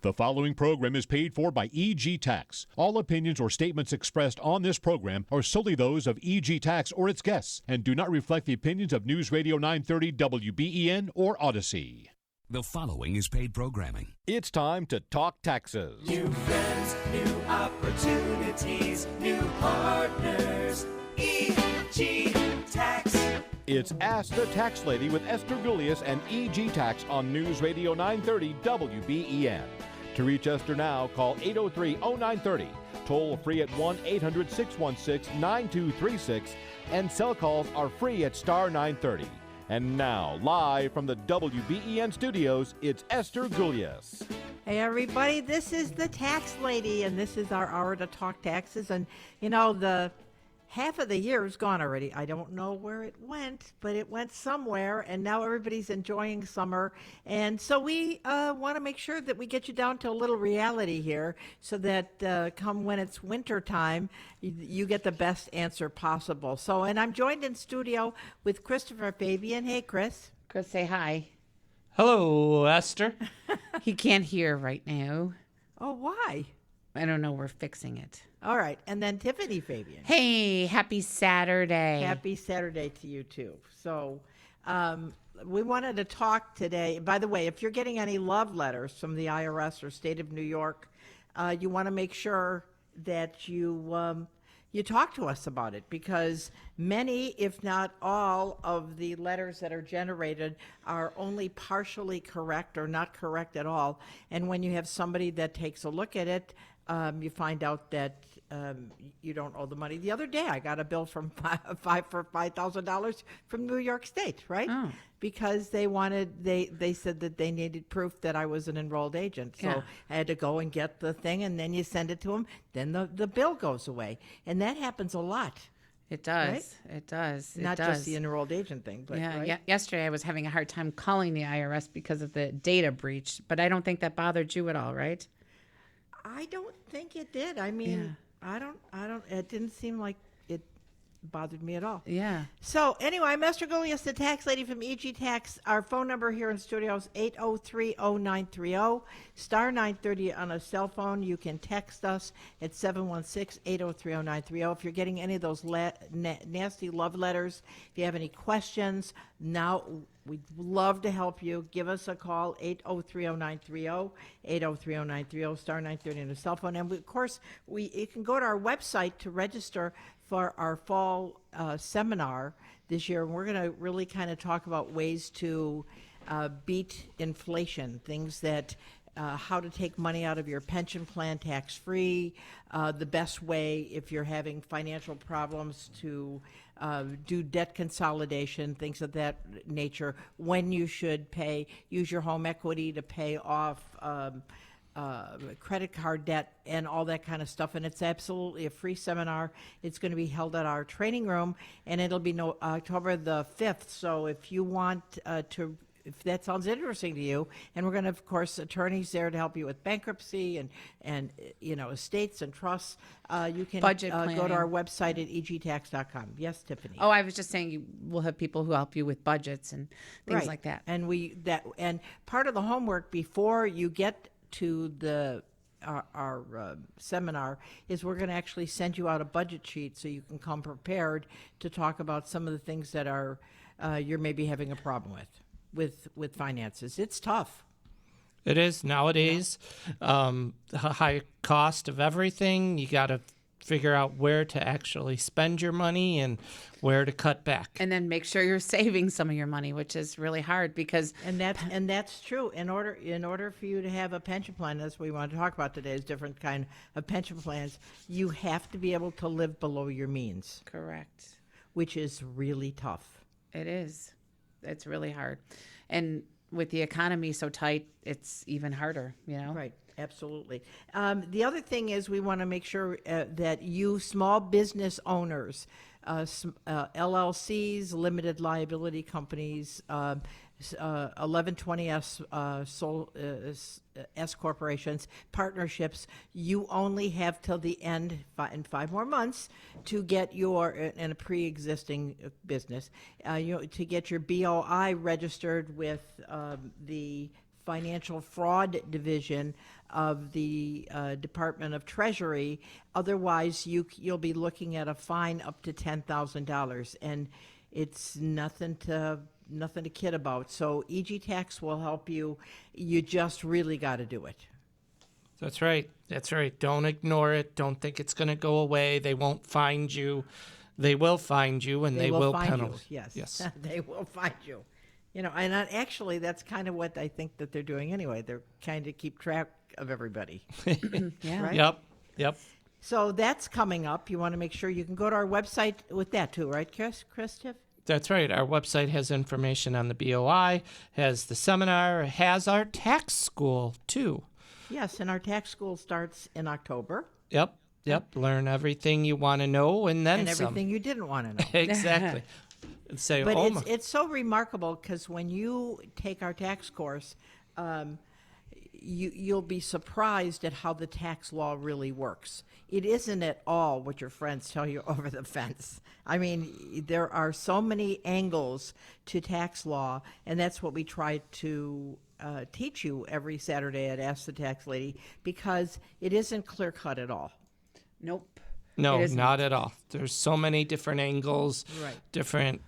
The following program is paid for by EG Tax. All opinions or statements expressed on this program are solely those of EG Tax or its guests and do not reflect the opinions of News Radio 930 WBEN or Odyssey. The following is paid programming. It's time to talk taxes. New friends, new opportunities, new partners. EG Tax. It's Ask the Tax Lady with Esther Gulius and EG Tax on News Radio 930 WBEN. To reach Esther now, call 803-0930, toll free at 1-800-616-9236, and cell calls are free at star 930. And now, live from the WBEN studios, it's Esther Gulius. Hey everybody, this is the Tax Lady, and this is our hour to talk taxes. And you know, the half of the year is gone already. I don't know where it went, but it went somewhere, and now everybody's enjoying summer. And so we want to make sure that we get you down to a little reality here, so that come when it's winter time, you get the best answer possible. So, and I'm joined in studio with Christopher Fabian. Hey, Chris. Chris, say hi. Hello, Esther. He can't hear right now. Oh, why? I don't know. We're fixing it. All right. And then Tiffany Fabian. Hey, happy Saturday. Happy Saturday to you, too. So we wanted to talk today. By the way, if you're getting any love letters from the IRS or state of New York, you want to make sure that you talk to us about it, because many, if not all, of the letters that are generated are only partially correct or not correct at all. And when you have somebody that takes a look at it, you find out that you don't owe the money. The other day, I got a bill from $5,000 from New York State, right? Oh. Because they said that they needed proof that I was an enrolled agent. So Yeah. I had to go and get the thing, and then you send it to them. Then the bill goes away. And that happens a lot. It does. Right? It does. It Not does. just the enrolled agent thing, but yeah, right? yesterday I was having a hard time calling the IRS because of the data breach, but I don't think that bothered you at all, right? I don't think it did. I mean, I don't, it didn't seem like it bothered me at all. Yeah. So anyway, I'm Esther Gulius, the tax lady from EG Tax. Our phone number here in studio is 803-0930, star 930 on a cell phone. You can text us at 716-803-0930. If you're getting any of those nasty love letters, if you have any questions, now we'd love to help you. Give us a call, 803-0930, 803-0930, star 930 on a cell phone. And of course, you can go to our website to register for our fall seminar this year. And we're going to really kind of talk about ways to beat inflation, things that how to take money out of your pension plan tax-free, the best way if you're having financial problems to do debt consolidation, things of that nature, when you should use your home equity to pay off credit card debt and all that kind of stuff. And it's absolutely a free seminar. It's going to be held at our training room, and it'll be October the 5th. So if you want if that sounds interesting to you, and we're going to, of course, attorneys there to help you with bankruptcy and estates and trusts, you can Budget go to planning. our website at egtax.com. Yes, Tiffany. Oh, I was just saying we'll have people who help you with budgets and things Right. like that. And and part of the homework before you get to our seminar is we're going to actually send you out a budget sheet so you can come prepared to talk about some of the things that are you're maybe having a problem with finances. It's tough. It is nowadays. The high cost of everything. You got to figure out where to actually spend your money and where to cut back. And then make sure you're saving some of your money, which is really hard because And that's true. In order for you to have a pension plan, that's what we want to talk about today, is different kind of pension plans. You have to be able to live below your means, correct. which is really tough. It is. It's really hard. And with the economy so tight, it's even harder, Right, absolutely. The other thing is we want to make sure that you small business owners, LLCs, limited liability companies, 1120S S corporations, partnerships, you only have till the end in 5 more months to get your, in a pre-existing business, to get your BOI registered with the financial fraud division of the Department of Treasury. Otherwise, you'll be looking at a fine up to $10,000, and it's nothing to kid about. So EG Tax will help you. You just really got to do it. That's right. That's right. Don't ignore it. Don't think it's going to go away. They won't find you. They will find you, and they will find penalize. you. Yes. Yes. They will find you. You know, and actually, that's kind of what I think that they're doing anyway. They're kind of keep track of everybody. Yeah. Right? Yep. So that's coming up. You want to make sure you can go to our website with that too, right, Chris? Tiff? That's right. Our website has information on the BOI, has the seminar, has our tax school too. Yes, and our tax school starts in October. Yep. Learn everything you want to know and then And some. everything you didn't want to know. Exactly. And say, But oh, it's so remarkable because when you take our tax course, you'll be surprised at how the tax law really works. It isn't at all what your friends tell you over the fence. I mean, there are so many angles to tax law, and that's what we try to teach you every Saturday at Ask the Tax Lady, because it isn't clear-cut at all. Nope. no, It isn't. not at all. There's so many different angles, Right. different,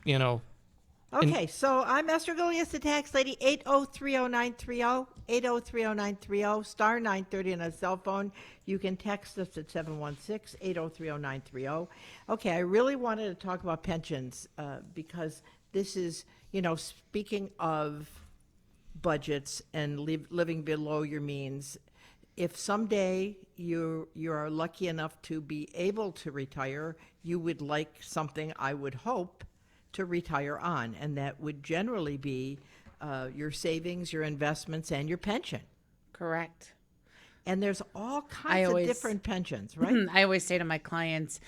Okay, so I'm Esther Golias, the tax lady, 8030930, 8030930, star 930 on a cell phone. You can text us at 716-8030930. Okay, I really wanted to talk about pensions because this is, speaking of budgets and living below your means, if someday you are lucky enough to be able to retire, you would like something, I would hope, to retire on, and that would generally be your savings, your investments, and your pension. Correct. And there's all kinds of different pensions, right? I always say to my clients,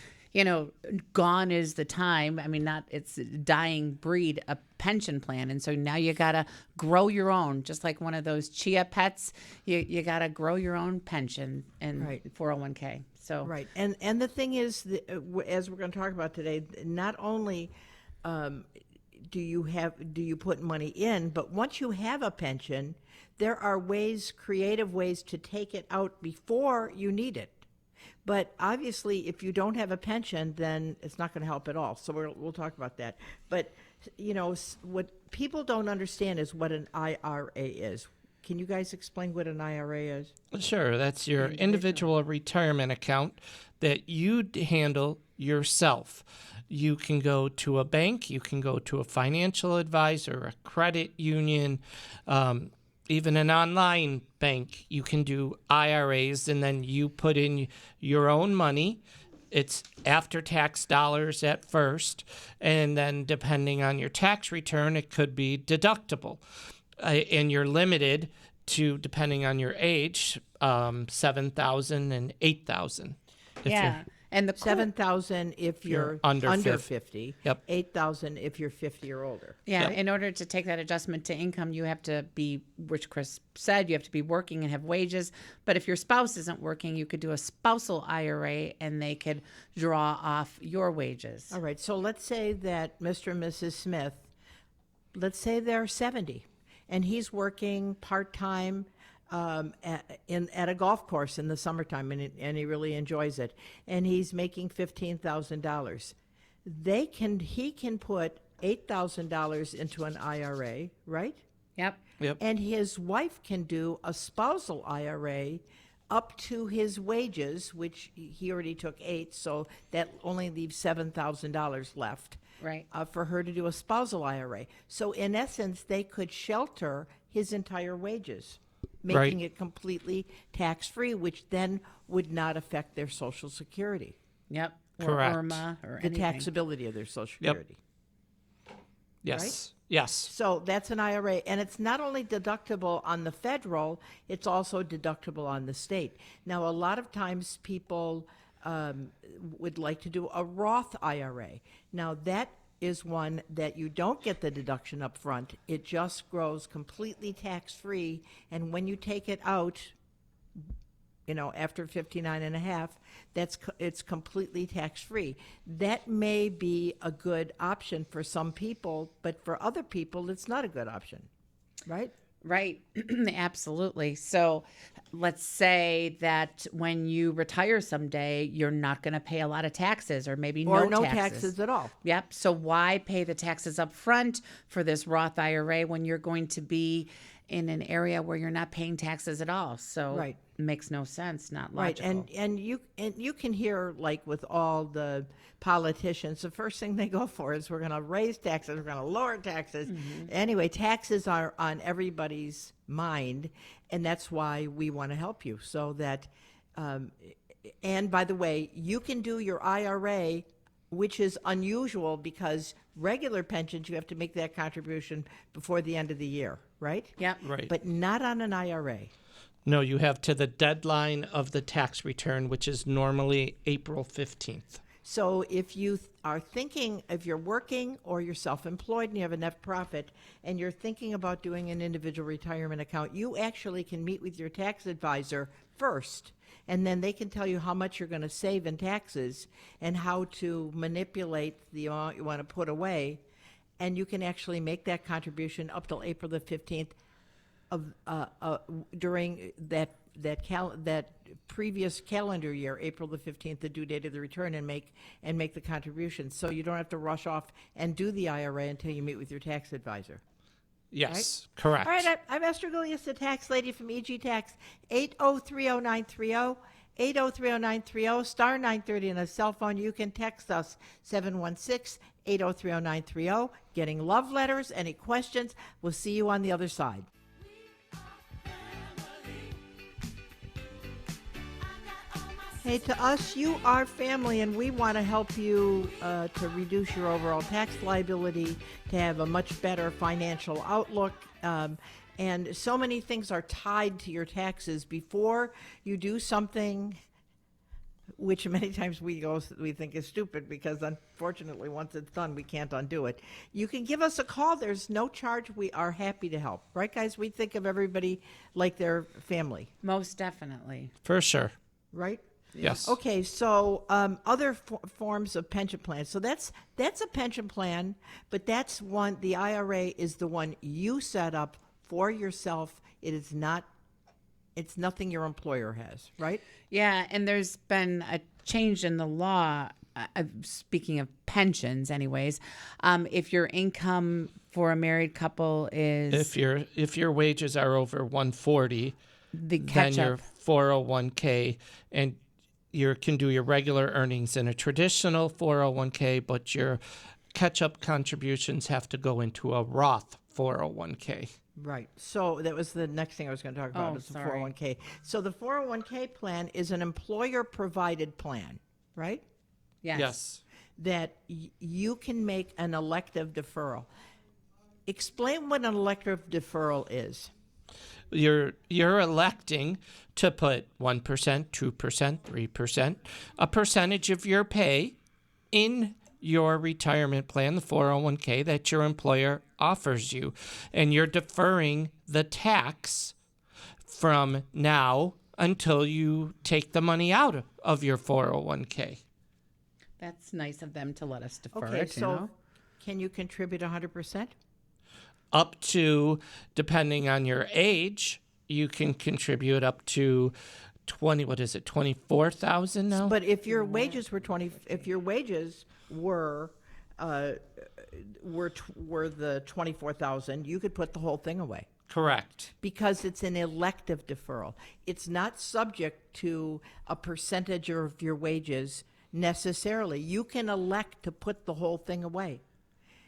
gone is the time. I mean, it's a dying breed, a pension plan. And so now you got to grow your own, just like one of those chia pets. You got to grow your own pension and Right. 401k. So Right. And the thing is, as we're going to talk about today, not only do you put money in, but once you have a pension, there are creative ways to take it out before you need it. But obviously, if you don't have a pension, then it's not going to help at all. So we'll talk about that. But, what people don't understand is what an IRA is. Can you guys explain what an IRA is? Sure, that's your individual retirement account that you handle yourself. You can go to a bank, you can go to a financial advisor, a credit union, even an online bank. You can do IRAs, and then you put in your own money. It's after-tax dollars at first, and then depending on your tax return, it could be deductible. And you're limited to, depending on your age, $7,000 and $8,000. yeah. And the cool- 7,000 if you're under under 50. 50. Yep. 8,000 if you're 50 or older. Yeah, in order to take that adjustment to income, you have to be, which Chris said, you have to be working and have wages. But if your spouse isn't working, you could do a spousal IRA and they could draw off your wages. All right. So let's say that Mr. and Mrs. Smith, let's say they're 70 and he's working part-time at a golf course in the summertime, and he really enjoys it, and he's making $15,000. He can put $8,000 into an IRA, right? Yep. And his wife can do a spousal IRA up to his wages, which he already took 8, so that only leaves $7,000 left. Right. For her to do a spousal IRA. So in essence, they could shelter his entire wages, making it completely tax-free, which then would not affect their Social Security, Yep. Or Correct. IRMA or the anything. taxability of their Social Yep. Security. Yes. Yes. So that's an IRA, and it's not only deductible on the federal, it's also deductible on the state. Now, a lot of times people would like to do a Roth IRA. Now, that is one that you don't get the deduction up front. It just grows completely tax-free, and when you take it out, after 59 and a half, it's completely tax-free. That may be a good option for some people, but for other people, it's not a good option, right? Right. Absolutely. So let's say that when you retire someday, you're not going to pay a lot of taxes or maybe Or no no taxes at all. Yep. So why pay the taxes up front for this Roth IRA when you're going to be in an area where you're not paying taxes at all? So Right. it makes no sense, not Right, logical. and you can hear, like, with all the politicians, the first thing they go for is we're going to raise taxes, we're going to lower taxes. Anyway, taxes are on everybody's mind, and that's why we want to help you. So that, and by the way, you can do your IRA, which is unusual because regular pensions you have to make that contribution before the end of the year, right? Yep. Right. But not on an IRA. No, you have to the deadline of the tax return, which is normally April 15th. So if you are thinking, if you're working or you're self-employed and you have a net profit and you're thinking about doing an individual retirement account, you actually can meet with your tax advisor first, and then they can tell you how much you're going to save in taxes and how to manipulate the amount you want to put away, and you can actually make that contribution up till April the 15th of during that previous calendar year, April the 15th, the due date of the return, and make the contribution. So you don't have to rush off and do the IRA until you meet with your tax advisor. Yes, correct. All right, I'm Esther Gilius, the tax lady from EG Tax, 8030930, 8030930, star 930 on a cell phone. You can text us, 716-8030930. Getting love letters, any questions? We'll see you on the other side. Hey, to us, you are family, and we want to help you to reduce your overall tax liability, to have a much better financial outlook. And so many things are tied to your taxes before you do something, which many times we think is stupid because, unfortunately, once it's done, we can't undo it. You can give us a call. There's no charge. We are happy to help. Right, guys? We think of everybody like their family. Most definitely. For sure. Right? Yes. Okay, so other forms of pension plans. So that's a pension plan, but that's one. The IRA is the one you set up for yourself. It is not. It's nothing your employer has, right? Yeah, and there's been a change in the law. Speaking of pensions, anyways, if your income for a married couple is If your wages are over 140, the then catch your up. 401k, and you can do your regular earnings in a traditional 401k, but your catch-up contributions have to go into a Roth 401k. Right. So that was the next thing I was going to talk about, Oh, is the sorry. 401k. So the 401k plan is an employer-provided plan, right? Yes. That you can make an elective deferral. Explain what an elective deferral is. You're electing to put 1%, 2%, 3%, a percentage of your pay in your retirement plan, the 401k that your employer offers you, and you're deferring the tax from now until you take the money out of your 401k. That's nice of them to let us defer Okay, it, so you know? can you contribute 100%? Up to, depending on your age, you can contribute up to 24,000 now? But if your wages were were the 24,000, you could put the whole thing away Correct. because it's an elective deferral. It's not subject to a percentage of your wages necessarily. You can elect to put the whole thing away.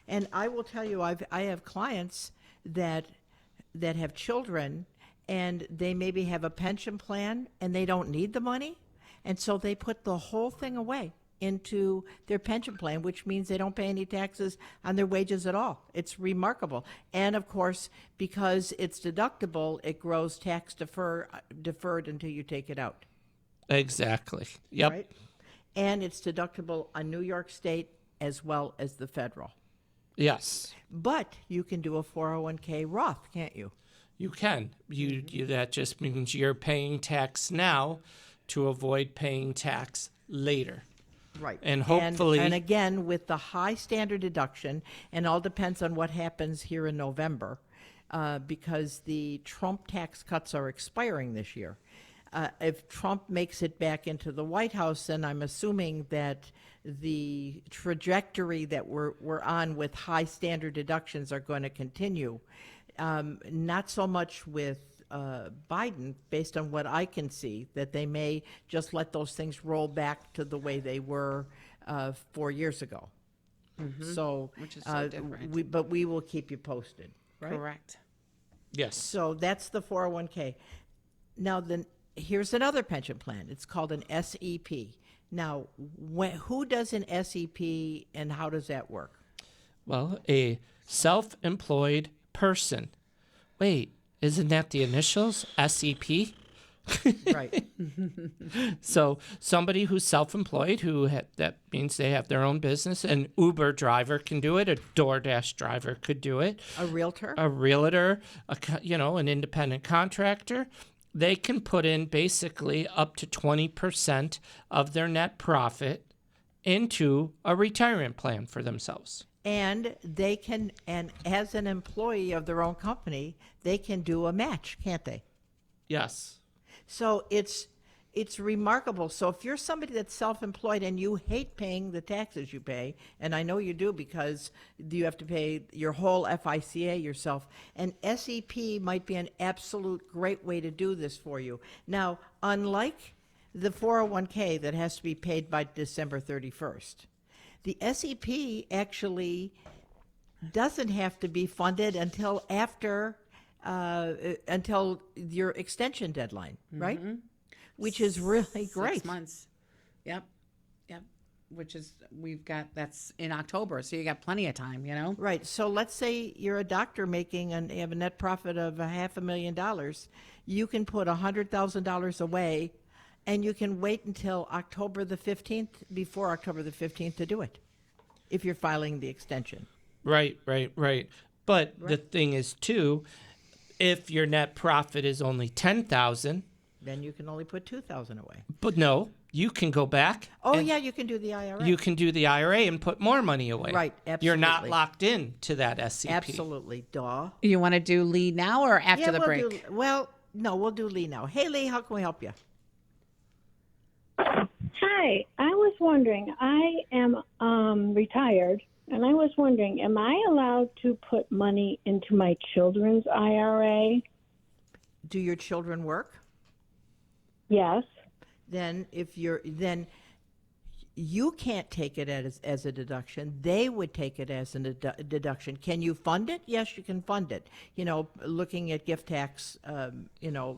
And I will tell you, I have clients that have children, and they maybe have a pension plan and they don't need the money, and so they put the whole thing away into their pension plan, which means they don't pay any taxes on their wages at all. It's remarkable. And of course, because it's deductible, it grows tax deferred until you take it out. Exactly. Yep. Right? And it's deductible on New York State as well as the federal. Yes. But you can do a 401k Roth, can't you? You can. You that just means you're paying tax now to avoid paying tax later. Right. And hopefully- And again, with the high standard deduction, and all depends on what happens here in November, because the Trump tax cuts are expiring this year. If Trump makes it back into the White House, then I'm assuming that the trajectory that we're on with high standard deductions are going to continue. Not so much with Biden, based on what I can see, that they may just let those things roll back to the way they were 4 years ago. So, Which is so different. But we will keep you posted, right? Correct. Yes. So that's the 401k. Now, here's another pension plan. It's called an SEP. Now, who does an SEP and how does that work? Well, a self-employed person. Wait, isn't that the initials? SEP? Right. So somebody who's self-employed, that means they have their own business. An Uber driver can do it. A DoorDash driver could do it. A realtor? A realtor, an independent contractor. They can put in basically up to 20% of their net profit into a retirement plan for themselves. And they can, and as an employee of their own company, they can do a match, can't they? Yes. So it's remarkable. So if you're somebody that's self-employed and you hate paying the taxes you pay, and I know you do because you have to pay your whole FICA yourself, an SEP might be an absolute great way to do this for you. Now, unlike the 401k that has to be paid by December 31st, the SEP actually doesn't have to be funded until until your extension deadline, right? Which is really great. 6 months. Yep. Which is, that's in October, so you got plenty of time, Right. So let's say you're a doctor and you have a net profit of $500,000. You can put $100,000 away, and you can wait until October the 15th, before October the 15th, to do it, if you're filing the extension. Right. But the thing is, too, if your net profit is only $10,000, then you can only put $2,000 away. But no, you can go back. Oh, yeah, you can do the IRA. You can do the IRA and put more money away. Right, absolutely. You're not locked in to that SCP. Absolutely, duh. You want to do Lee now or after the break? We'll do Lee now. Hey, Lee, how can we help you? Hi, I was wondering, I am retired, and I was wondering, am I allowed to put money into my children's IRA? Do your children work? Yes. Then you can't take it as a deduction. They would take it as a deduction. Can you fund it? Yes, you can fund it. Looking at gift tax,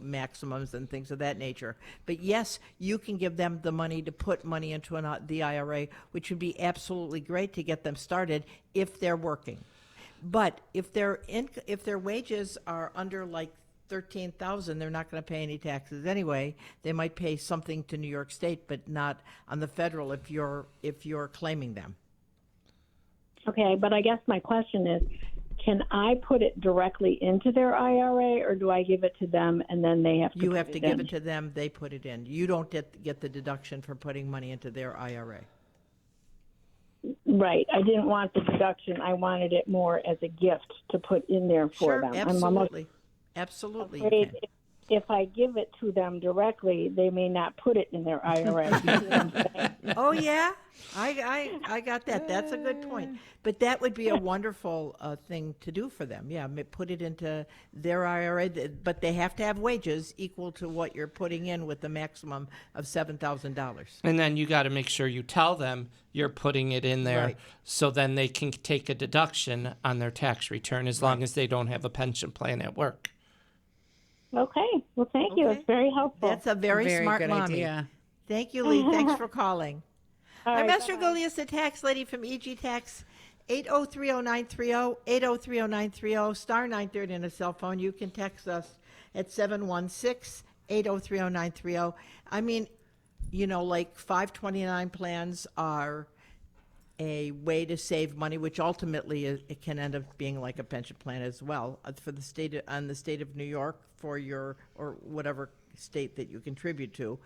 maximums and things of that nature. But yes, you can give them the money to put money into the IRA, which would be absolutely great to get them started if they're working. But if their wages are under like $13,000, they're not going to pay any taxes anyway. They might pay something to New York State, but not on the federal if you're claiming them. Okay, but I guess my question is, can I put it directly into their IRA, or do I give it to them and then they have to? You have to give it to them. They put it in. You don't get the deduction for putting money into their IRA. Right. I didn't want the deduction. I wanted it more as a gift to put in there for them. Absolutely. Absolutely. Afraid if I give it to them directly, they may not put it in their IRA. You see what I'm saying? Oh yeah, I got that. That's a good point. But that would be a wonderful thing to do for them. Yeah, put it into their IRA, but they have to have wages equal to what you're putting in with the maximum of $7,000. And then you got to make sure you tell them you're putting it in there, Right. so then they can take a deduction on their tax return as long as they don't have a pension plan at work. Okay. Well, thank you. Okay. It's very helpful. That's a very smart good mommy. idea. Thank you, Lee. Thanks for calling. All I'm right, Esther Golias, the tax lady from EG Tax, 8030930, 8030930, star 930 on a cell phone. You can text us at 716-8030930. I mean, like 529 plans are a way to save money, which ultimately it can end up being like a pension plan as well for the state of New York for your, or whatever state that you contribute to,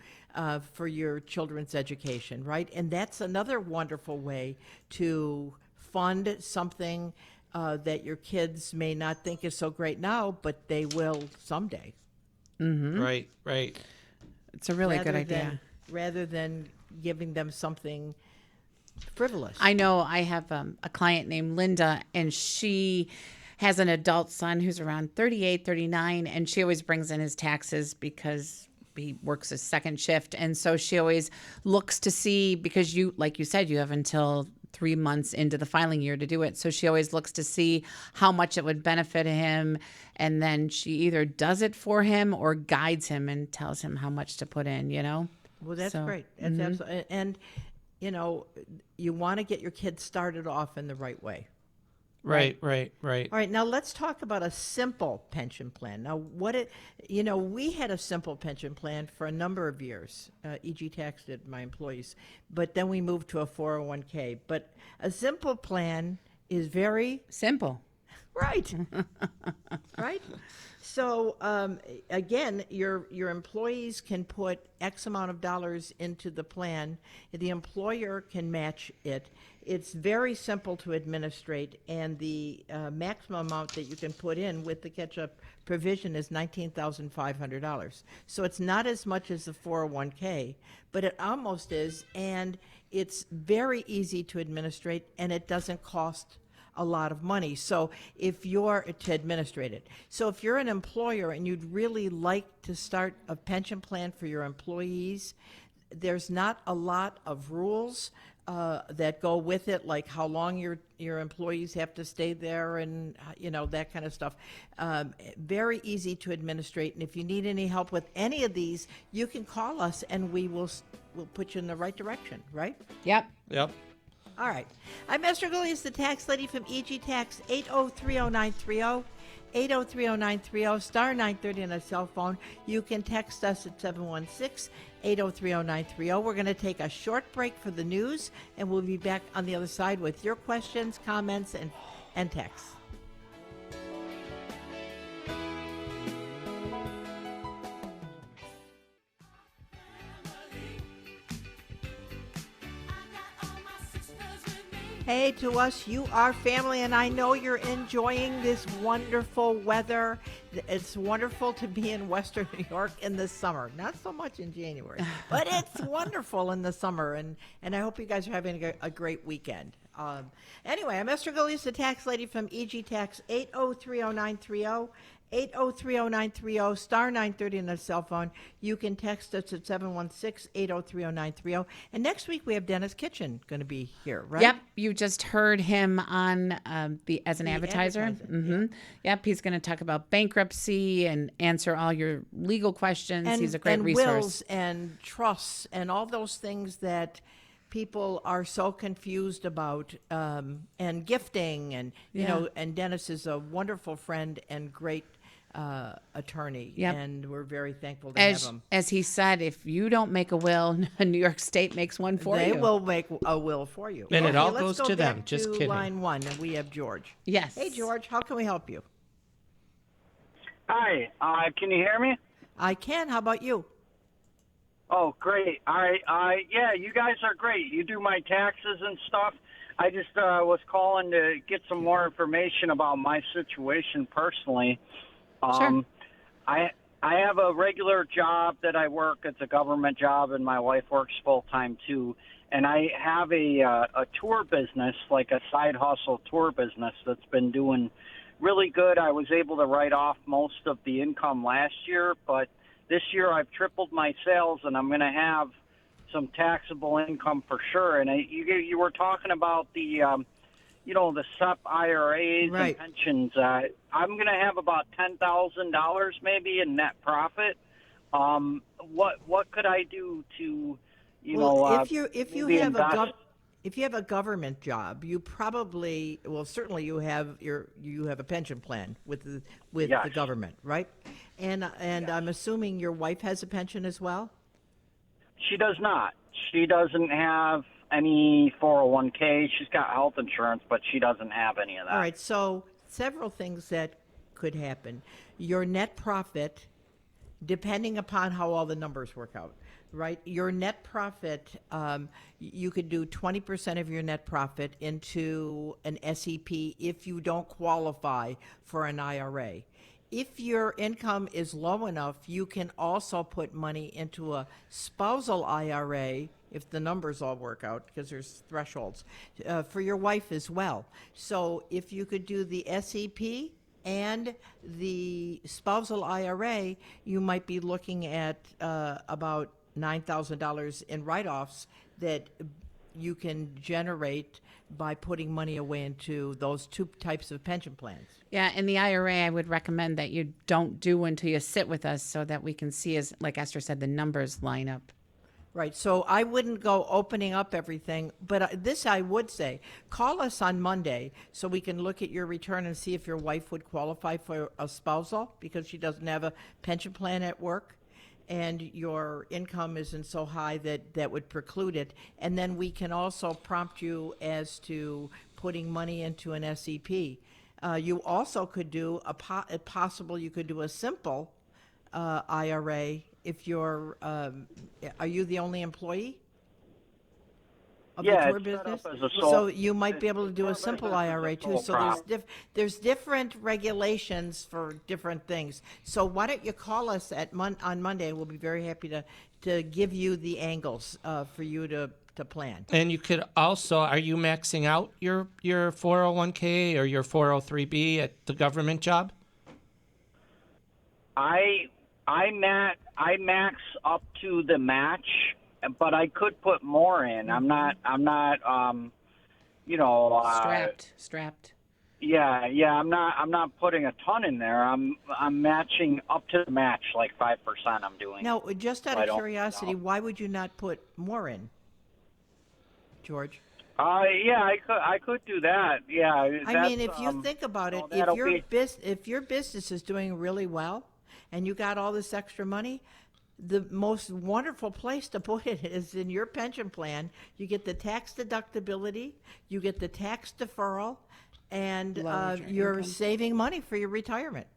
for your children's education, right? And that's another wonderful way to fund something that your kids may not think is so great now, but they will someday. Right, right. It's a really good rather idea. rather than giving them something frivolous. I know I have a client named Linda, and she has an adult son who's around 38, 39, and she always brings in his taxes because he works a second shift. And so she always looks to see, because you, like you said, you have until 3 months into the filing year to do it. So she always looks to see how much it would benefit him. And then she either does it for him or guides him and tells him how much to put in, you know? Well, that's So, great. That's absolutely, and you know, you want to get your kids started off in the right way. Right. All right, now let's talk about a simple pension plan. Now, we had a simple pension plan for a number of years. EG Tax did, my employees, but then we moved to a 401k. But a simple plan is very Simple. right, right. So again, your employees can put X amount of dollars into the plan. The employer can match it. It's very simple to administrate, and the maximum amount that you can put in with the catch-up provision is $19,500. So it's not as much as the 401k, but it almost is, and it's very easy to administrate, and it doesn't cost a lot of money. So if you're to administrate it. So if you're an employer and you'd really like to start a pension plan for your employees, there's not a lot of rules that go with it, like how long your employees have to stay there and that kind of stuff. Very easy to administrate, and if you need any help with any of these, you can call us and we'll put you in the right direction, right? Yep. All right. I'm Esther Gullius, the tax lady from EG Tax, 8030930, 8030930, star 930 on a cell phone. You can text us at 716-8030930. We're going to take a short break for the news, and we'll be back on the other side with your questions, comments, and texts. Hey, to us, you are family, and I know you're enjoying this wonderful weather. It's wonderful to be in Western New York in the summer. Not so much in January, but it's wonderful in the summer, and I hope you guys are having a great weekend. Anyway, I'm Esther Gullius, the tax lady from EG Tax, 8030930. 8030930, star 930 on the cell phone. You can text us at 716-8030930. And next week we have Dennis Kitchen going to be here, right? Yep, you just heard him on as an advertiser. Yeah. Yep, he's going to talk about bankruptcy and answer all your legal questions. He's a great and resource. wills and trusts and all those things that people are so confused about, and gifting, and and Dennis is a wonderful friend and great attorney, and we're very thankful to have him. As he said, if you don't make a will, New York State makes one for you. They will make a will for you. And it all let's goes go to them. back Just to kidding. line one, and we have George. Yes. Hey, George, how can we help you? Hi, can you hear me? I can. How about you? Oh, great. All right. Yeah, you guys are great. You do my taxes and stuff. I just was calling to get some more information about my situation personally. Sure. I have a regular job that I work. It's a government job, and my wife works full-time too. And I have a tour business, like a side hustle tour business that's been doing really good. I was able to write off most of the income last year, but this year I've tripled my sales, and I'm going to have some taxable income for sure. And you were talking about the, the SEP IRAs Right. and pensions. I'm going to have about $10,000 maybe in net profit. What could I do to, if you maybe have invest? if you have a government job, you probably certainly you have a pension plan with the Yes. government, right? And I'm assuming your wife has a pension as well. She does not. She doesn't have any 401k. She's got health insurance, but she doesn't have any of that. All right, so several things that could happen. Your net profit depending upon how all the numbers work out, right? Your net profit, you could do 20% of your net profit into an SEP if you don't qualify for an IRA. If your income is low enough, you can also put money into a spousal IRA if the numbers all work out, because there's thresholds, for your wife as well. So if you could do the SEP and the spousal IRA, you might be looking at about $9,000 in write-offs that you can generate by putting money away into those two types of pension plans. Yeah, in the IRA, I would recommend that you don't do until you sit with us so that we can see, as like Esther said, the numbers line up. Right, so I wouldn't go opening up everything, but this I would say, call us on Monday so we can look at your return and see if your wife would qualify for a spousal because she doesn't have a pension plan at work and your income isn't so high that would preclude it. And then we can also prompt you as to putting money into an SEP. You also could do possible you could do a simple IRA if you're, are you the only employee of the tour it's set up business? as a sole- So you might be able to do a simple IRA too. sole So prop. there's different regulations for different things. So why don't you call us on Monday? We'll be very happy to give you the angles for you to plan. And you could also, are you maxing out your 401k or your 403b at the government job? I max up to the match, but I could put more in. I'm not Strapped. Yeah, I'm not putting a ton in there. I'm matching up to the match, like 5% I'm doing. Now, just out I of don't curiosity, know. why would you not put more in, George? Yeah, I could do that. Yeah. I mean, if you think about it, that'll be- if your business is doing really well and you got all this extra money, the most wonderful place to put it is in your pension plan. You get the tax deductibility, you get the tax deferral, and Lowers your you're income. saving money for your retirement.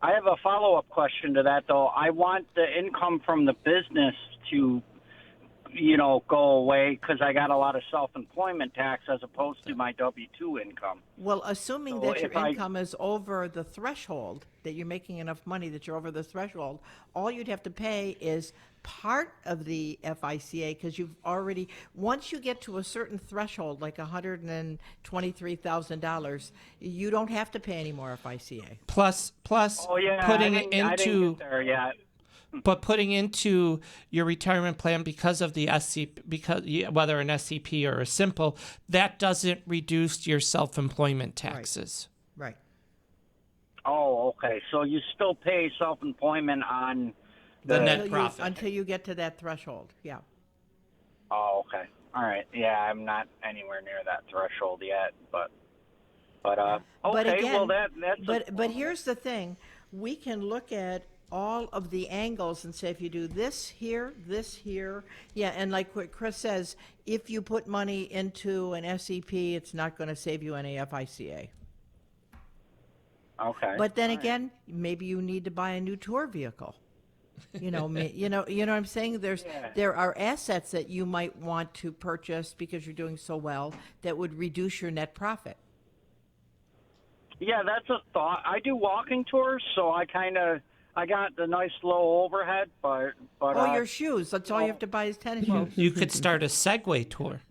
I have a follow-up question to that, though. I want the income from the business to, go away because I got a lot of self-employment tax as opposed to my W-2 income. Well, assuming So that your if I- income is over the threshold, that you're making enough money that you're over the threshold, all you'd have to pay is part of the FICA because you've already, once you get to a certain threshold, like $123,000, you don't have to pay any more FICA. Plus Oh yeah, putting I it didn't into get there yet. but putting into your retirement plan because of the SCP, whether an SCP or a simple, that doesn't reduce your self-employment taxes. Right. Oh, okay. So you still pay self-employment on The net Until profit. until you get to that threshold, yeah. Oh, okay. All right. Yeah, I'm not anywhere near that threshold yet, but okay. But again, well, that's but here's the thing: we can look at all of the angles and say, if you do this here, yeah, and like what Chris says, if you put money into an SEP, it's not going to save you any FICA. okay. But then again, maybe you need to buy a new tour vehicle. You know what I'm saying? There are assets that you might want to purchase because you're doing so well that would reduce your net profit. Yeah, that's a thought. I do walking tours, so I got the nice low overhead, but Oh, your shoes. That's all you have to buy is tennis shoes. You could start a Segway tour.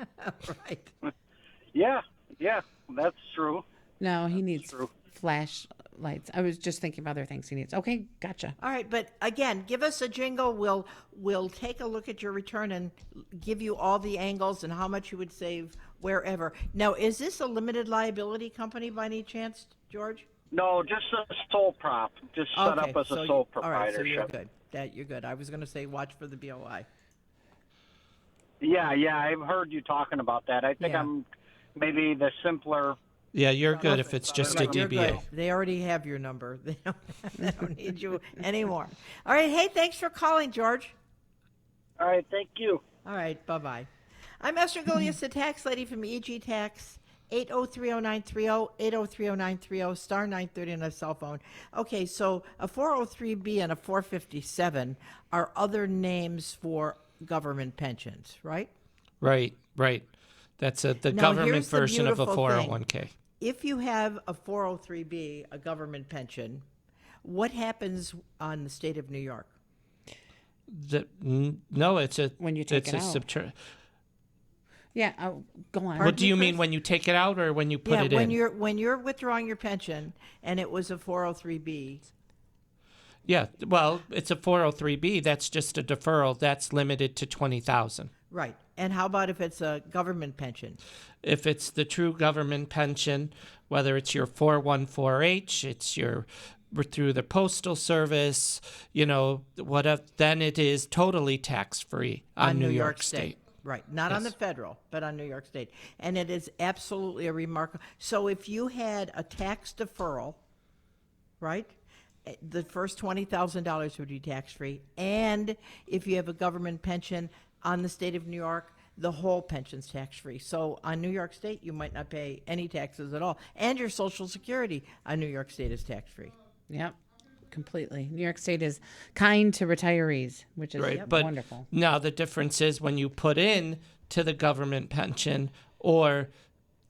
Right. yeah, that's true. No, he needs true. flashlights. I was just thinking of other things he needs. Okay, gotcha. All right, but again, give us a jingle. We'll take a look at your return and give you all the angles and how much you would save wherever. Now, is this a limited liability company by any chance, George? No, just a sole prop. Just set up as a sole proprietorship. All right, so you're good. You're good. I was going to say watch for the BOI. Yeah, I've heard you talking about that. I think Yeah. I'm maybe the simpler. Yeah, you're good if it's just a You're good. DBA. They already have your number. They don't need you anymore. All right. Hey, thanks for calling, George. All right, thank you. All right. Bye-bye. I'm Esther Golias, the tax lady from EG Tax, 8030930, 8030930, star 930 on a cell phone. Okay, so a 403B and a 457 are other names for government pensions, right? Right. That's the Now, government here's the version of a beautiful thing. 401k. If you have a 403B, a government pension, what happens on the state of New York? No, it's a When you take it's it a out. Yeah, go on. What do you me, mean Chris? when you take it out or when you put it when in? when you're withdrawing your pension and it was a 403B. Yeah, well, it's a 403b. That's just a deferral. That's limited to 20,000. Right. And how about if it's a government pension? If it's the true government pension, whether it's your 414H, it's your through the postal service, then it is totally tax free on New York State. Right. Not on the Yes. federal, but on New York State. And it is absolutely a remarkable. So if you had a tax deferral, right? The first $20,000 would be tax free. And if you have a government pension on the state of New York, the whole pension's tax free. So on New York State, you might not pay any taxes at all. And your Social Security on New York State is tax free. Yep, completely. New York State is kind to retirees, which is Right, but wonderful. now the difference is when you put in to the government pension or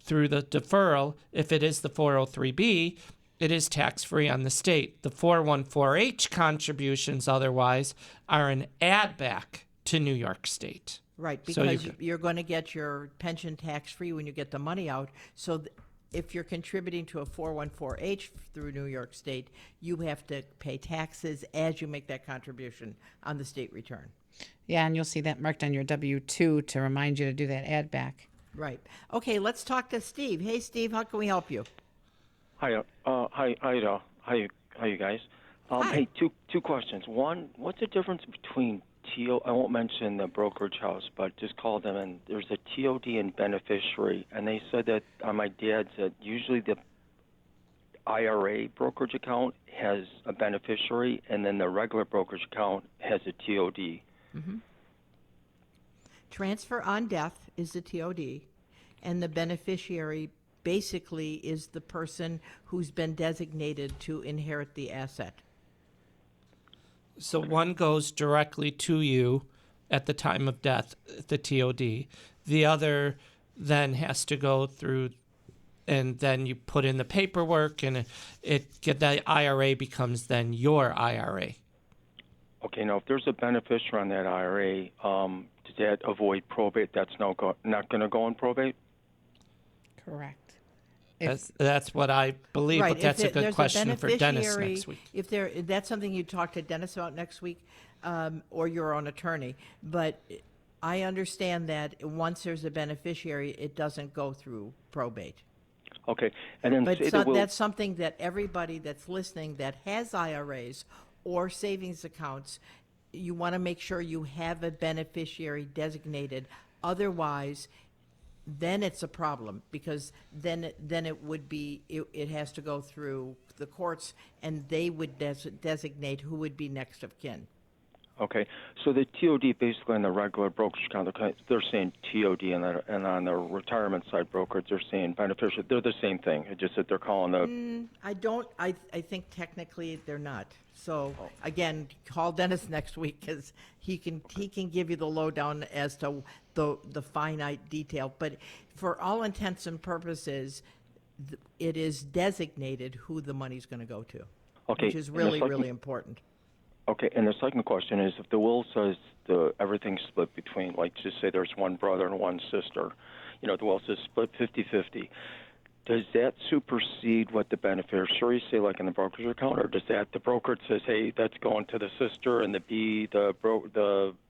through the deferral, if it is the 403b, it is tax-free on the state. The 414H contributions otherwise are an add back to New York State. Right, So because you're going to get your pension tax-free when you get the money out. So if you're contributing to a 414H through New York State, you have to pay taxes as you make that contribution on the state return. Yeah, and you'll see that marked on your W-2 to remind you to do that add back. Right. Okay, let's talk to Steve. Hey, Steve, how can we help you? Hi, how you guys? Hi. Hey, two questions. One, what's the difference between I won't mention the brokerage house, but just call them, and there's a TOD and beneficiary, and they said that on my dad's that usually the IRA brokerage account has a beneficiary, and then the regular brokerage account has a TOD. Mm-hmm. Transfer on death is the TOD, and the beneficiary basically is the person who's been designated to inherit the asset. So one goes directly to you at the time of death, the TOD. The other then has to go through, and then you put in the paperwork, and the IRA becomes then your IRA. Okay, now if there's a beneficiary on that IRA, does that avoid probate? That's not going to go in probate? Correct. That's what I believe, Right. but that's a There's good question for Dennis beneficiary, next week. If that's something you talk to Dennis about next week, or your own attorney. But I understand that once there's a beneficiary, it doesn't go through probate. Okay, and then But say the will. that's something that everybody that's listening that has IRAs or savings accounts, you want to make sure you have a beneficiary designated. Otherwise, then it's a problem, because then it would be it has to go through the courts, and they would designate who would be next of kin. Okay, so the TOD basically on the regular brokerage account, they're saying TOD, and on the retirement side brokerage, they're saying beneficiary. They're the same thing. It's just that they're calling the. I think technically they're not. So again, call Dennis next week, because he can give you the lowdown as to the finite detail. But for all intents and purposes, it is designated who the money's going to go to, Okay, which is and the really, second- really important. Okay, and the second question is, if the will says everything's split between, like, just say there's one brother and one sister, the will says split 50-50. Does that supersede what the beneficiaries say, like in the brokerage account, or does the broker says, hey, that's going to the sister, and the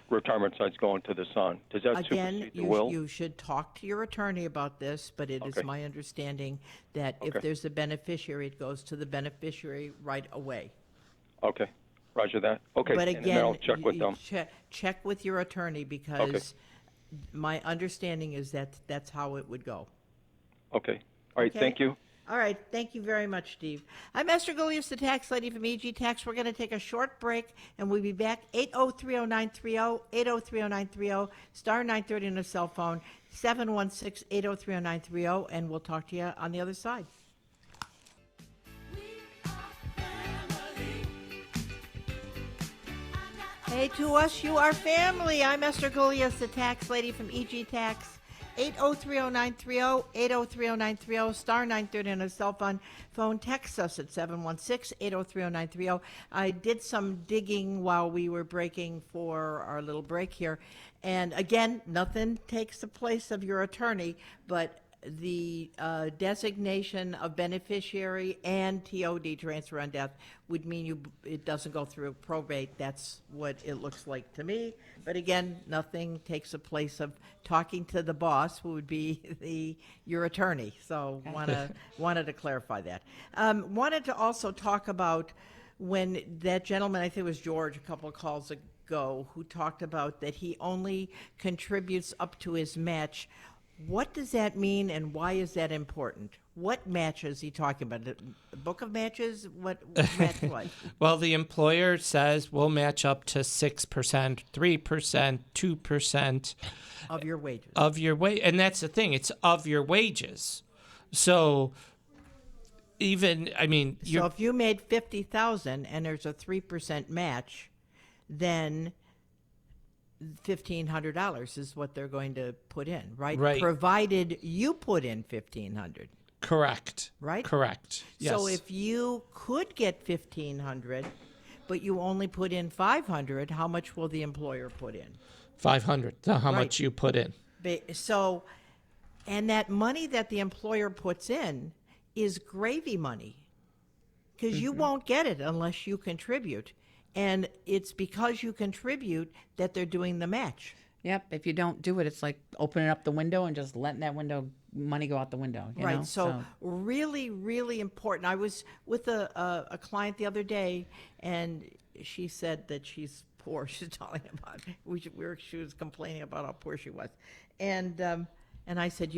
retirement side's going to the son? Does that Again, supersede the will? you should talk to your attorney about this, but it is Okay. my understanding that if Okay. there's a beneficiary, it goes to the beneficiary right away. Okay, roger that. Okay, But and then again, I'll check with you them. check with your attorney, because my understanding is that that's how it would go. Okay, all right, Okay. thank you. All right. Thank you very much, Steve. I'm Esther Golias, the tax lady from EG Tax. We're going to take a short break, and we'll be back 8030930, 8030930, star 930 on a cell phone. 716-803-0930, and we'll talk to you on the other side. Hey, to us, you are family. I'm Esther Golias, the tax lady from EG Tax. 8030930, 8030930, star 930 on a cell phone. Text us at 716-8030930. I did some digging while we were breaking for our little break here. And again, nothing takes the place of your attorney, but the designation of beneficiary and TOD, transfer on death, would mean it doesn't go through probate. That's what it looks like to me. But again, nothing takes the place of talking to the boss, who would be your attorney. So wanted to clarify that. Wanted to also talk about when that gentleman, I think it was George, a couple of calls ago, who talked about that he only contributes up to his match. What does that mean, and why is that important? What match is he talking about? The book of matches? What match what? Well, the employer says we'll match up to 6%, 3%, 2% Of your wages. of your wage, and that's the thing. It's of your wages. So even, I mean, So if you made $50,000 and there's a 3% match, then $1,500 is what they're going to put in, right? Right. Provided you put in $1,500. correct. Right? Correct. Yes. So if you could get $1,500, but you only put in $500, how much will the employer put in? 500, how Right. much you put in. So, and that money that the employer puts in is gravy money, because you won't get it unless you contribute. And it's because you contribute that they're doing the match. Yep. If you don't do it, it's like opening up the window and just letting that money go out the window. You Right. know? So really, really important. I was with a client the other day, and she said that she's poor. She's telling about she was complaining about how poor she was, and I said,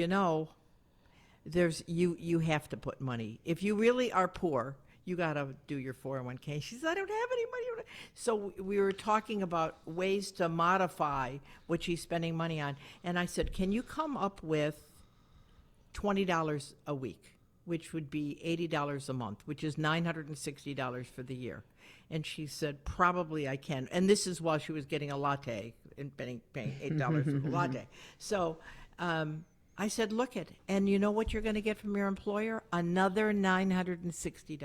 there's you have to put money if you really are poor. You got to do your 401k. She said, I don't have any money. So we were talking about ways to modify what she's spending money on. And I said, can you come up with $20 a week, which would be $80 a month, which is $960 for the year? And she said, probably I can. And this is while she was getting a latte and paying $8 for the latte. So I said, look it, and you know what you're going to get from your employer? Another $960.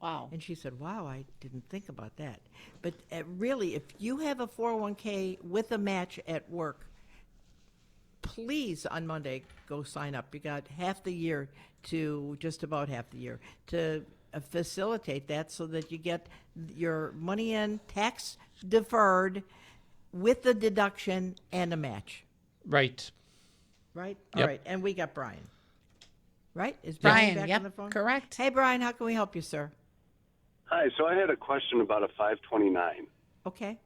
wow. And she said, wow, I didn't think about that. But really, if you have a 401k with a match at work, please on Monday go sign up. You got half the year to just about half the year to facilitate that so that you get your money in tax deferred with the deduction and a match. Right. Right? Yep. All right. And we got Brian. Right? Is Brian, back yep, on the phone? correct. Hey, Brian, how can we help you, sir? Hi, so I had a question about a 529. Okay.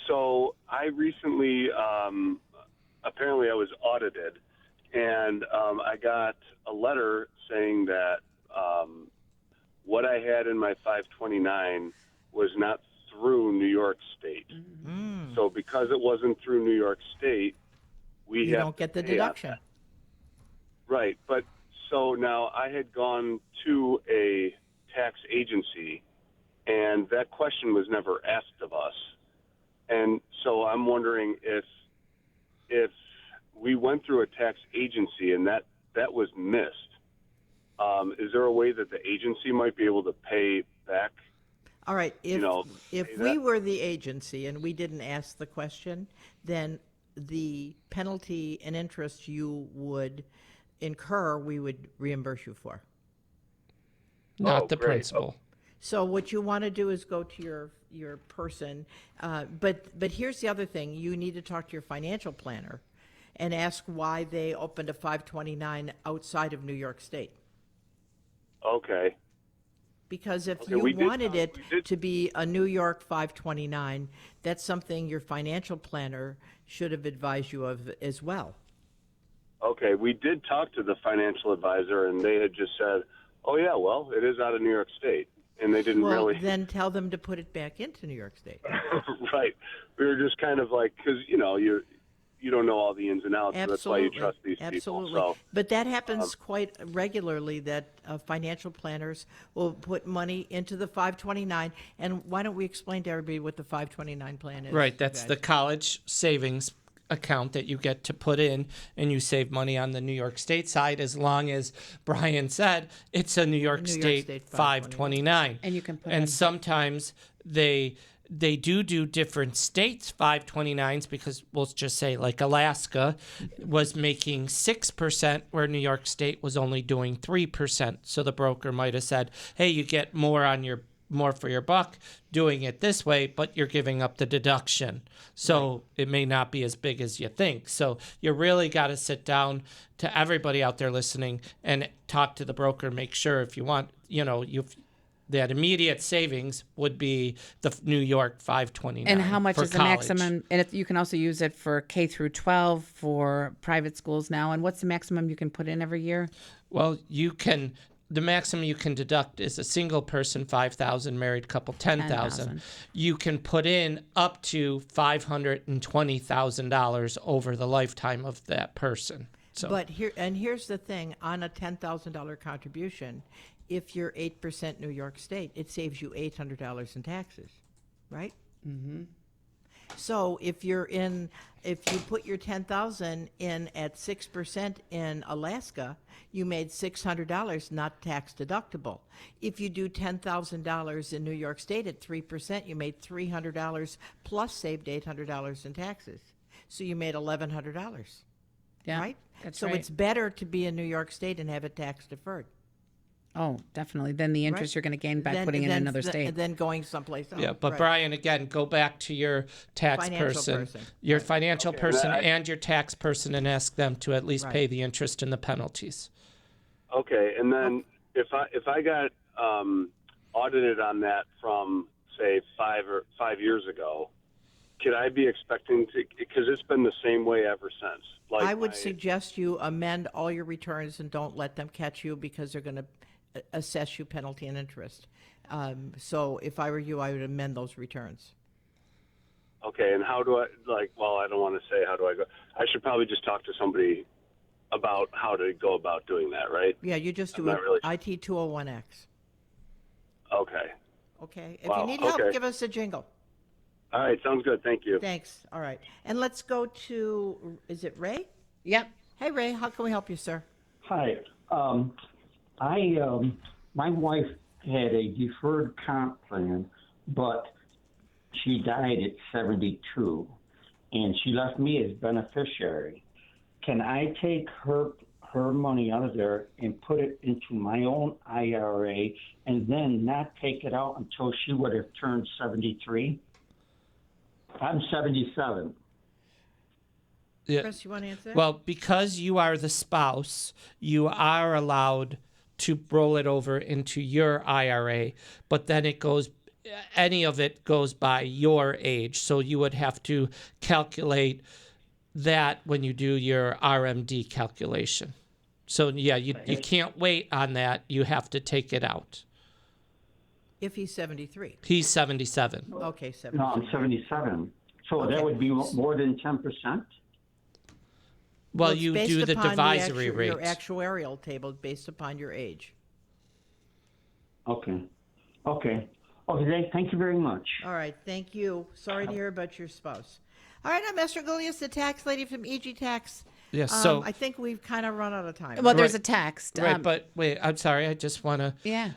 So I recently, apparently I was audited, and I got a letter saying that what I had in my 529 was not through New York State. Mm. So because it wasn't through New York State, we You have don't get to the pay on deduction. that. Right, but so now I had gone to a tax agency, and that question was never asked of us. And so I'm wondering if we went through a tax agency and that was missed, is there a way that the agency might be able to pay back? All right. If pay we that? were the agency and we didn't ask the question, then the penalty and interest you would incur, we would reimburse you for. Not Oh, the great. principal. So what you want to do is go to your person, but here's the other thing: you need to talk to your financial planner and ask why they opened a 529 outside of New York State. Okay. Because if Okay, you we did wanted talk- we it did- to be a New York 529, that's something your financial planner should have advised you of as well. Okay, we did talk to the financial advisor, and they had just said, oh, yeah, well, it is out of New York State. And they didn't Well, really... then tell them to put it back into New York State. Right. We were just kind of like, because, you don't know all the ins and outs. So that's why you trust these Absolutely. people. So, But that happens quite regularly, that financial planners will put money into the 529. And why don't we explain to everybody what the 529 plan is? Right, that's guys? the college savings account that you get to put in, and you save money on the New York State side, as long as Brian said it's a New York State 529. And you can put and in- sometimes they do different states 529s, because we'll just say like Alaska was making 6% where New York State was only doing 3%. So the broker might have said, hey, you get more for your buck doing it this way, but you're giving up the deduction. So it may not be as big as you think. So you really got to sit down, to everybody out there listening, and talk to the broker. Make sure, if you want, that immediate savings would be the New York 529. And how much for is the college. maximum? And you can also use it for K through 12 for private schools now. And what's the maximum you can put in every year? Well, the maximum you can deduct is a single person 5,000, married couple 10,000. You can put in up to $520,000 over the lifetime of that person. So, But here's the thing: on a $10,000 contribution, if you're 8% New York State, it saves you $800 in taxes, right? Mm-hmm. So if you put your 10,000 in at 6% in Alaska, you made $600, not tax deductible. If you do $10,000 in New York State at 3%, you made $300 plus saved $800 in taxes. So you made $1,100. Yeah, right? that's so right. it's better to be in New York State and have it tax deferred. Oh, definitely. Then the interest you're going to gain by putting in another state. Then going someplace else. yeah, but right. Brian, again, go back to your tax Financial person. your financial person, and and your tax person, and ask them to at least pay Right. the interest and the penalties. okay, and then if I got audited on that from say 5 years ago, could I be expecting to? Because it's been the same way ever since. Like I would suggest you amend all your returns and don't let them catch you, because they're going to assess you penalty and interest. So if I were you, I would amend those returns. Okay, and how do I well, I don't want to say how do I go. I should probably just talk to somebody about how to go about doing that, right? Yeah, you just do I'm not really- IT 201X. Okay. Okay. If Wow, you need help, okay. give us a jingle. All right, sounds good. Thank you. Thanks. All right. And let's go to, is it Ray? Yep. Hey, Ray, how can we help you, sir? Hi. My wife had a deferred comp plan, but she died at 72, and she left me as beneficiary. Can I take her money out of there and put it into my own IRA, and then not take it out until she would have turned 73? I'm 77. Yeah. Chris, you want to answer? Well, because you are the spouse, you are allowed to roll it over into your IRA, but then any of it goes by your age. So you would have to calculate that when you do your RMD calculation. So yeah, you can't wait on that. You have to take it out. If he's 73. He's 77. Okay, 73. No, I'm 77. So Okay. that would be more than 10%? Well, it's you based do the upon divisory rate. Your actuarial table based upon your age. Okay. Thank you very much. All right, thank you. Sorry to hear about your spouse. All right, I'm Esther Golias, the tax lady from EG Tax. Yes, so I think we've kind of run out of time. Well, there's Right. a text. right, but wait, I'm sorry. I just want to. Yeah.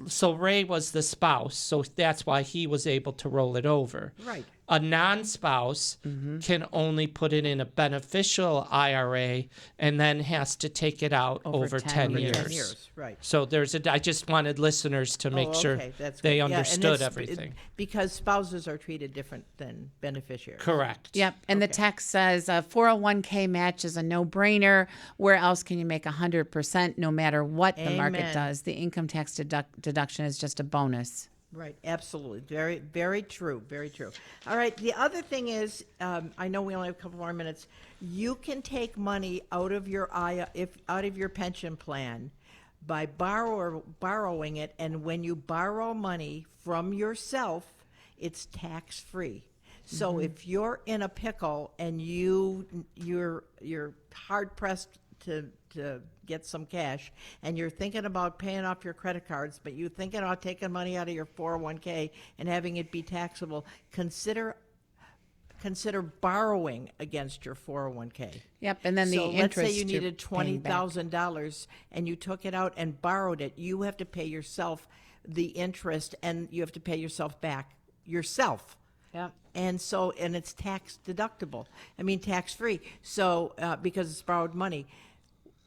So Ray was the spouse, so that's why he was able to roll it over. Right. A non-spouse can only put it in a beneficial IRA and then has to take it out over 10 years. 10 years, right. So I just wanted listeners to make sure That's they good. Yeah, and understood it's- everything. because spouses are treated different than beneficiaries. Correct. Yep. And the text says 401k match is a no-brainer. Where else can you make 100% no matter what the market Amen. does? The income tax deduction is just a bonus. Right, absolutely. Very, very true. Very true. All right. The other thing is, I know we only have a couple more minutes. You can take money out of your pension plan by borrowing it, and when you borrow money from yourself, it's tax free. So if you're in a pickle and you're hard pressed to get some cash, and you're thinking about paying off your credit cards, but you're thinking about taking money out of your 401k and having it be taxable, consider borrowing against your 401k. Yep, and then the So let's interest say you you're needed paying back. $20,000 and you took it out and borrowed it. You have to pay yourself the interest, and you have to pay yourself back yourself. Yep. And it's tax deductible. I mean, tax free. So because it's borrowed money.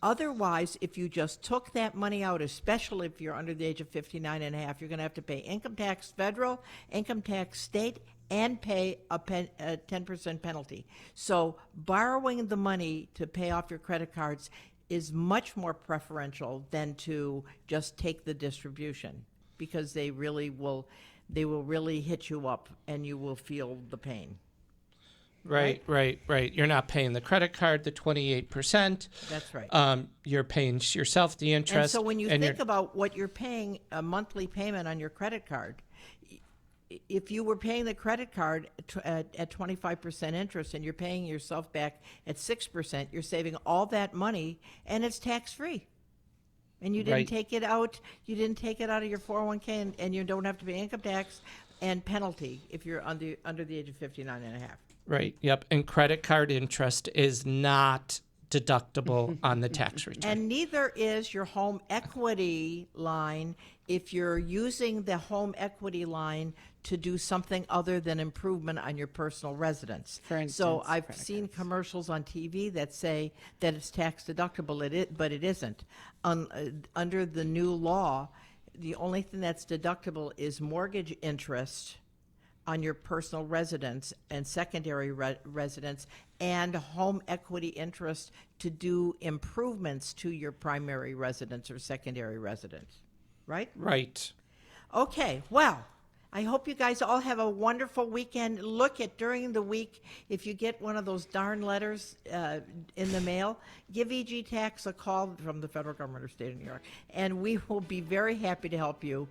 Otherwise, if you just took that money out, especially if you're under the age of 59 and a half, you're going to have to pay income tax federal, income tax state, and pay a 10% penalty. So borrowing the money to pay off your credit cards is much more preferential than to just take the distribution, because they will really hit you up and you will feel the pain. Right. You're not paying the credit card the 28%. That's right. You're paying yourself the interest. And so when you think about what you're paying a monthly payment on your credit card, if you were paying the credit card at 25% interest and you're paying yourself back at 6%, you're saving all that money, and it's tax free. And you didn't take it out. You didn't take it out of your 401k, and you don't have to pay income tax and penalty if you're under the age of 59 and a half. Right. Yep. And credit card interest is not deductible on the tax return. And neither is your home equity line if you're using the home equity line to do something other than improvement on your personal residence. For instance, so I've credit seen cards. commercials on TV that say that it's tax deductible, but it isn't. Under the new law, the only thing that's deductible is mortgage interest on your personal residence and secondary residence, and home equity interest to do improvements to your primary residence or secondary residence, right? Right. Okay, well, I hope you guys all have a wonderful weekend. Look at during the week, if you get one of those darn letters in the mail, give EG Tax a call from the federal government or state of New York, and we will be very happy to help you.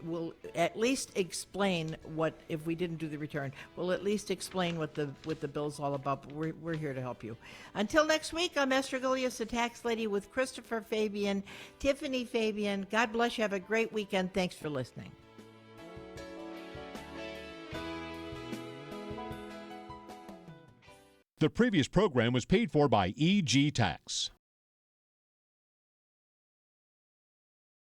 We'll at least explain what, if we didn't do the return, we'll at least explain what the bill's all about, but we're here to help you. Until next week, I'm Esther Gilius, the tax lady, with Christopher Fabian, Tiffany Fabian. God bless you. Have a great weekend. Thanks for listening. The previous program was paid for by EG Tax.